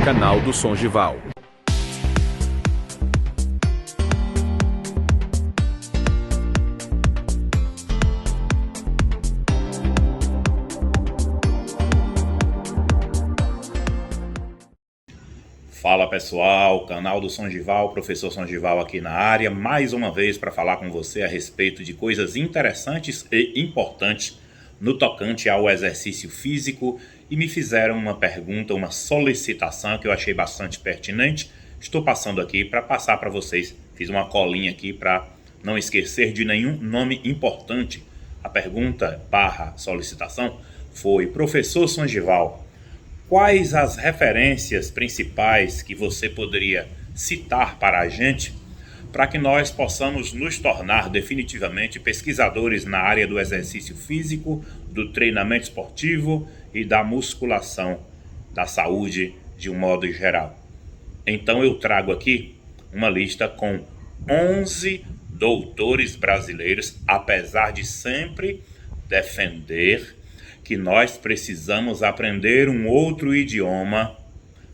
Canal do Songival. Fala pessoal, canal do Songival, professor Songival aqui na área, mais uma vez para falar com você a respeito de coisas interessantes e importantes no tocante ao exercício físico, e me fizeram uma pergunta, uma solicitação que eu achei bastante pertinente. Estou passando aqui para passar para vocês, fiz uma colinha aqui para não esquecer de nenhum nome importante. A pergunta / solicitação foi: professor Songival, quais as referências principais que você poderia citar para a gente para que nós possamos nos tornar definitivamente pesquisadores na área do exercício físico, do treinamento esportivo e da musculação, da saúde de um modo geral? Então eu trago aqui uma lista com 11 doutores brasileiros, apesar de sempre defender que nós precisamos aprender um outro idioma,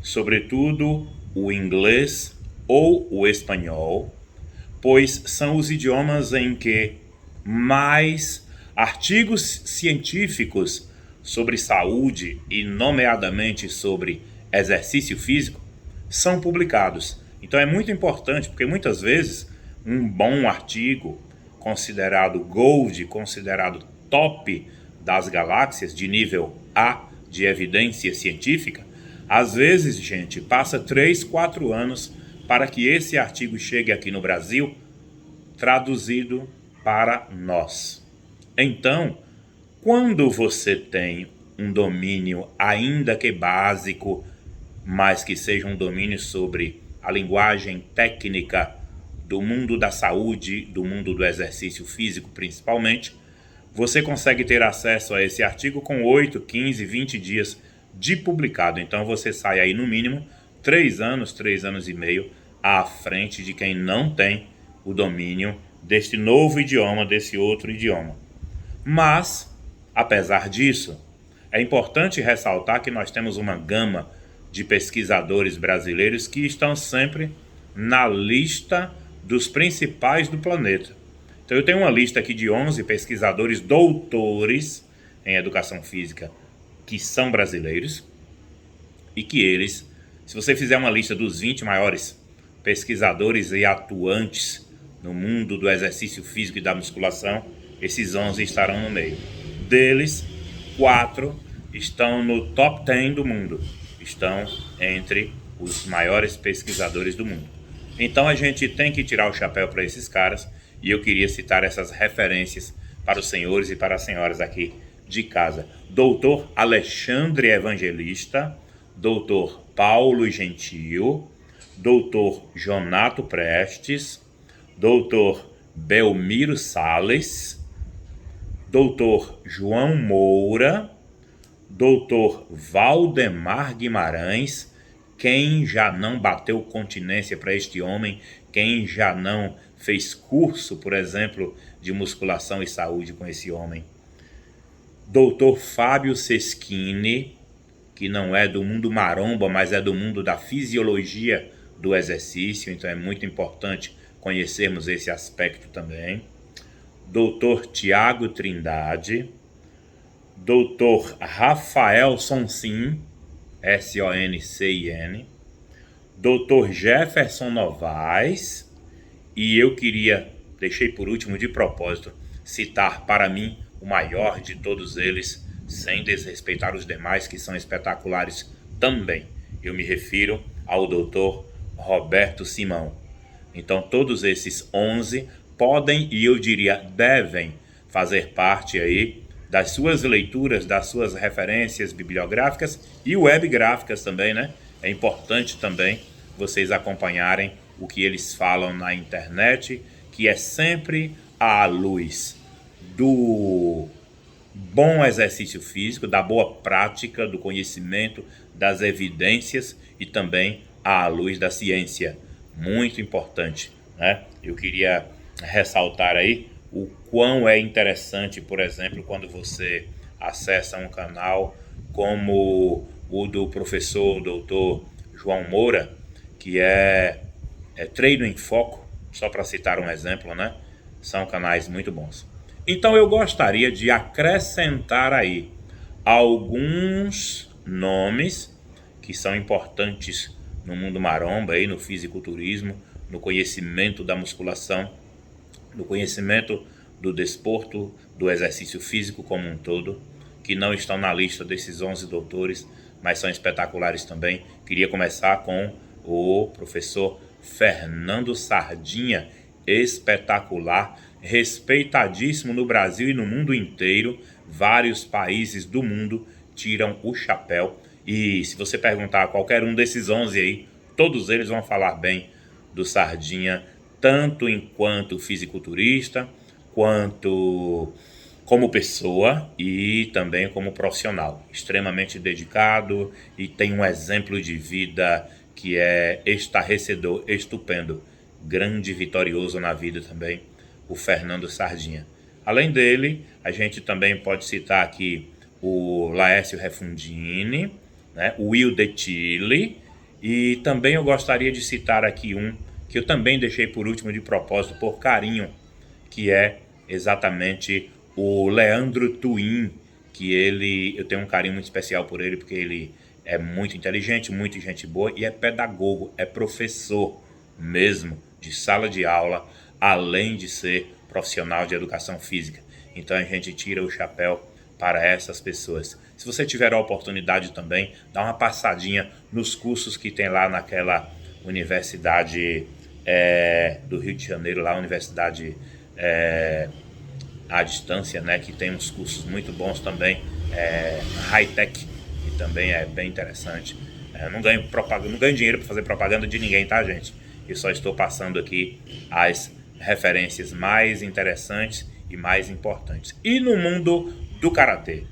sobretudo o inglês ou o espanhol, pois são os idiomas em que mais artigos científicos sobre saúde e, nomeadamente, sobre exercício físico são publicados. Então é muito importante, porque muitas vezes um bom artigo, considerado gold, considerado top das galáxias, de nível A de evidência científica, às vezes, gente, passa 3, 4 anos para que esse artigo chegue aqui no Brasil traduzido para nós. Então, quando você tem um domínio, ainda que básico, mas que seja um domínio sobre a linguagem técnica do mundo da saúde, do mundo do exercício físico principalmente, você consegue ter acesso a esse artigo com 8, 15, 20 dias de publicado. Então você sai aí no mínimo 3 anos, 3 anos e meio à frente de quem não tem o domínio deste novo idioma, desse outro idioma. Mas, apesar disso, é importante ressaltar que nós temos uma gama de pesquisadores brasileiros que estão sempre na lista dos principais do planeta. Então eu tenho uma lista aqui de 11 pesquisadores doutores em educação física que são brasileiros, e que eles, se você fizer uma lista dos 20 maiores pesquisadores e atuantes no mundo do exercício físico e da musculação, esses 11 estarão no meio. Deles, 4 estão no top 10 do mundo, estão entre os maiores pesquisadores do mundo. Então a gente tem que tirar o chapéu para esses caras, e eu queria citar essas referências para os senhores e para as senhoras aqui de casa. Doutor Alexandre Evangelista, doutor Paulo Gentil, doutor Jonato Prestes, doutor Belmiro Sales, doutor João Moura, doutor Valdemar Guimarães. Quem já não bateu continência para este homem? Quem já não fez curso, por exemplo, de musculação e saúde com esse homem? Doutor Fábio Seschini, que não é do mundo maromba, mas é do mundo da fisiologia do exercício, então é muito importante conhecermos esse aspecto também. Doutor Tiago Trindade, doutor Rafael Soncin, Soncin, doutor Jefferson Novaes, e eu deixei por último de propósito, citar para mim o maior de todos eles, sem desrespeitar os demais que são espetaculares também. Eu me refiro ao doutor Roberto Simão. Então todos esses 11 podem, e eu diria devem, fazer parte aí das suas leituras, das suas referências bibliográficas e webgráficas também, né? É importante também vocês acompanharem o que eles falam na internet, que é sempre à luz do bom exercício físico, da boa prática, do conhecimento, das evidências, e também à luz da ciência. Muito importante, né? Eu queria ressaltar aí o quão é interessante, por exemplo, quando você acessa um canal como o do professor doutor João Moura, que é Treino em Foco, só para citar um exemplo, né? São canais muito bons. Então eu gostaria de acrescentar aí alguns nomes que são importantes no mundo maromba, aí, no fisiculturismo, no conhecimento da musculação, no conhecimento do desporto, do exercício físico como um todo, que não estão na lista desses 11 doutores, mas são espetaculares também. Queria começar com o professor Fernando Sardinha, espetacular, respeitadíssimo no Brasil e no mundo inteiro. Vários países do mundo tiram o chapéu. E se você perguntar a qualquer um desses 11 aí, todos eles vão falar bem do Sardinha, tanto enquanto fisiculturista, quanto como pessoa e também como profissional. Extremamente dedicado e tem um exemplo de vida que é estarrecedor, estupendo, grande e vitorioso na vida também, o Fernando Sardinha. Além dele, a gente também pode citar aqui o Laércio Refundini, né, o Will De Chile, e também eu gostaria de citar aqui um que eu também deixei por último de propósito, por carinho, que é exatamente o Leandro Twin, que eu tenho um carinho muito especial por ele, porque ele é muito inteligente, muito gente boa e é pedagogo, é professor mesmo de sala de aula, além de ser profissional de educação física. Então a gente tira o chapéu para essas pessoas. Se você tiver a oportunidade também, dá uma passadinha nos cursos que tem lá naquela universidade do Rio de Janeiro, lá a universidade à distância, né, que tem uns cursos muito bons também, high-tech, que também é bem interessante. Não ganho dinheiro para fazer propaganda de ninguém, tá, gente? Eu só estou passando aqui as referências mais interessantes e mais importantes. E no mundo do karatê?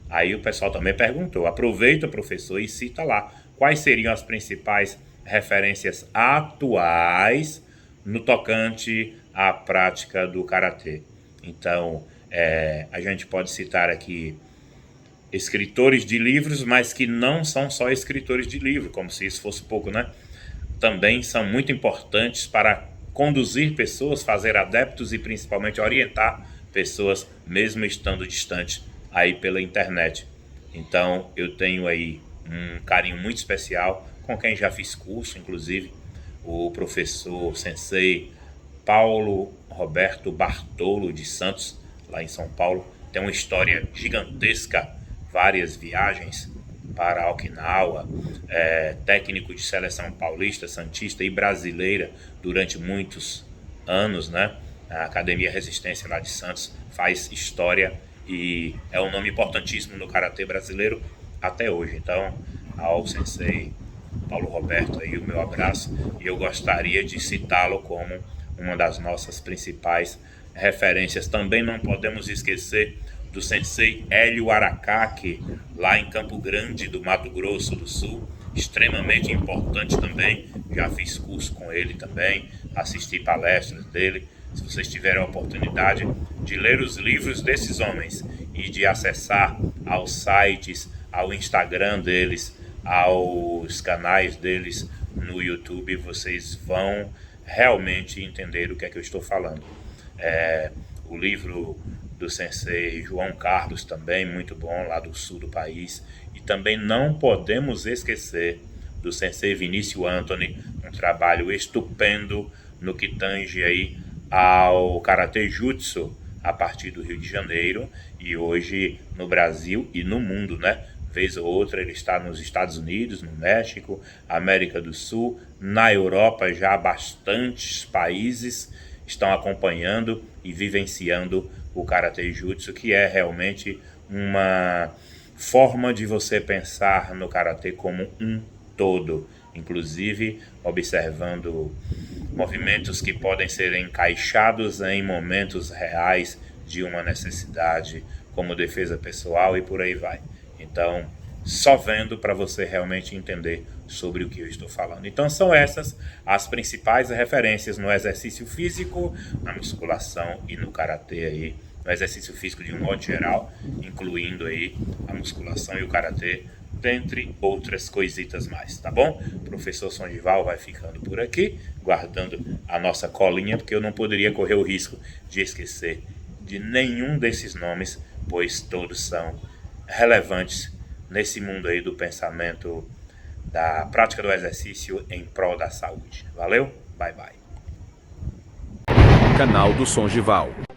Aí o pessoal também perguntou. Aproveita, professor, e cita lá quais seriam as principais referências atuais no tocante à prática do karatê. Então, a gente pode citar aqui escritores de livros, mas que não são só escritores de livro, como se isso fosse pouco, né? Também são muito importantes para conduzir pessoas, fazer adeptos e principalmente orientar pessoas, mesmo estando distante aí pela internet. Então eu tenho aí um carinho muito especial com quem já fiz curso, inclusive o professor sensei Paulo Roberto Bartolo de Santos, lá em São Paulo. Tem uma história gigantesca, várias viagens para Okinawa, técnico de seleção paulista, santista e brasileira durante muitos anos, né? A Academia Resistência lá de Santos faz história e é um nome importantíssimo no karatê brasileiro até hoje. Então, ao sensei Paulo Roberto aí o meu abraço, e eu gostaria de citá-lo como uma das nossas principais referências. Também não podemos esquecer do sensei Hélio Aracaki, lá em Campo Grande, do Mato Grosso do Sul, extremamente importante também. Já fiz curso com ele também, assisti palestras dele. Se vocês tiverem a oportunidade de ler os livros desses homens e de acessar aos sites, ao Instagram deles, aos canais deles no YouTube, vocês vão realmente entender o que é que eu estou falando. O livro do sensei João Carlos também, muito bom, lá do sul do país. E também não podemos esquecer do sensei Vinícius Anthony, um trabalho estupendo no que tange aí ao Karatê Jutsu, a partir do Rio de Janeiro, e hoje no Brasil e no mundo, né? Vez ou outra ele está nos Estados Unidos, no México, América do Sul, na Europa já bastantes países estão acompanhando e vivenciando o Karatê Jutsu, que é realmente uma forma de você pensar no Karatê como um todo, inclusive observando movimentos que podem ser encaixados em momentos reais de uma necessidade, como defesa pessoal e por aí vai. Então, só vendo para você realmente entender sobre o que eu estou falando. Então, são essas as principais referências no exercício físico, na musculação e no karatê aí, no exercício físico de um modo geral, incluindo aí a musculação e o karatê dentre outras coisitas mais, tá bom? O professor Songival vai ficando por aqui, guardando a nossa colinha, porque eu não poderia correr o risco de esquecer de nenhum desses nomes, pois todos são relevantes nesse mundo aí do pensamento, da prática do exercício em prol da saúde. Valeu? Bye, bye. Canal do Songival.